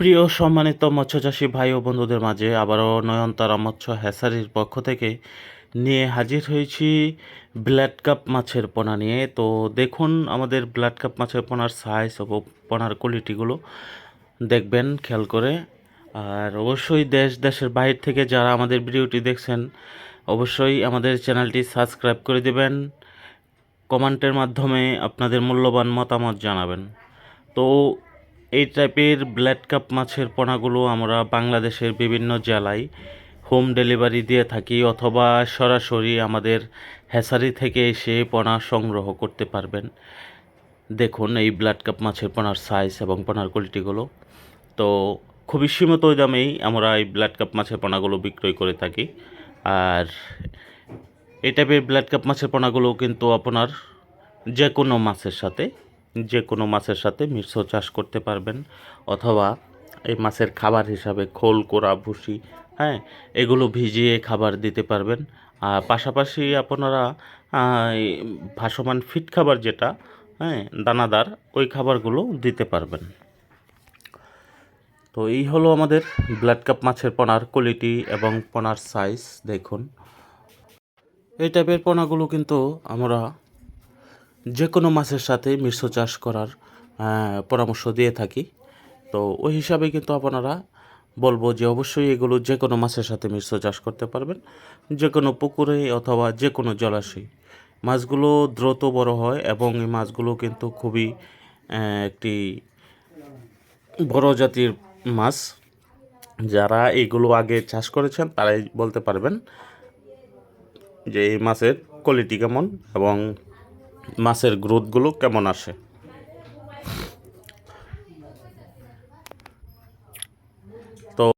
প্রিয় সম্মানিত মৎস্যচাষী ভাই ও বন্ধুদের মাঝে আবারও নয়নতারা মৎস্য হ্যাচারির পক্ষ থেকে নিয়ে হাজির হয়েছি ব্ল্যাড কাপ মাছের পোনা নিয়ে। তো দেখুন আমাদের ব্ল্যাড কাপ মাছের পোনার সাইজ ও পোনার কোয়ালিটিগুলো দেখবেন খেয়াল করে। আর অবশ্যই দেশের বাইরে থেকে যারা আমাদের ভিডিওটি দেখছেন অবশ্যই আমাদের চ্যানেলটি সাবস্ক্রাইব করে দেবেন, কমেন্টের মাধ্যমে আপনাদের মূল্যবান মতামত জানাবেন। তো এই টাইপের ব্ল্যাড কাপ মাছের পোনাগুলো আমরা বাংলাদেশের বিভিন্ন জেলায় হোম ডেলিভারি দিয়ে থাকি, অথবা সরাসরি আমাদের হ্যাচারি থেকে এসে পোনা সংগ্রহ করতে পারবেন। দেখুন এই ব্ল্যাড কাপ মাছের পোনার সাইজ এবং পোনার কোয়ালিটিগুলো। তো খুবই সীমিত দামেই আমরা এই ব্ল্যাড কাপ মাছের পোনাগুলো বিক্রয় করে থাকি। আর এই টাইপের ব্ল্যাড কাপ মাছের পোনাগুলো কিন্তু আপনার যে কোনো মাছের সাথে মিশ্র চাষ করতে পারবেন, অথবা এই মাছের খাবার হিসাবে খোল কোরা ভুসি, হ্যাঁ, এগুলো ভিজিয়ে খাবার দিতে পারবেন। আর পাশাপাশি আপনারা এই ভাসমান ফিড খাবার যেটা, হ্যাঁ, দানাদার, ওই খাবারগুলো দিতে পারবেন। তো এই হলো আমাদের ব্ল্যাড কাপ মাছের পোনার কোয়ালিটি এবং পোনার সাইজ। দেখুন এই টাইপের পোনাগুলো কিন্তু আমরা যে কোনো মাছের সাথে মিশ্র চাষ করার পরামর্শ দিয়ে থাকি। তো ওই হিসাবে কিন্তু আপনারা বলবো যে অবশ্যই এগুলো যে কোনো মাছের সাথে মিশ্র চাষ করতে পারবেন, যে কোনো পুকুরে অথবা যে কোনো জলাশয়। মাছগুলো দ্রুত বড় হয় এবং এই মাছগুলো কিন্তু খুবই একটি বড় জাতির মাছ। যারা এগুলো আগে চাষ করেছেন তারাই বলতে পারবেন যে এই মাছের কোয়ালিটি কেমন এবং মাছের গ্রোথগুলো কেমন আসে। তো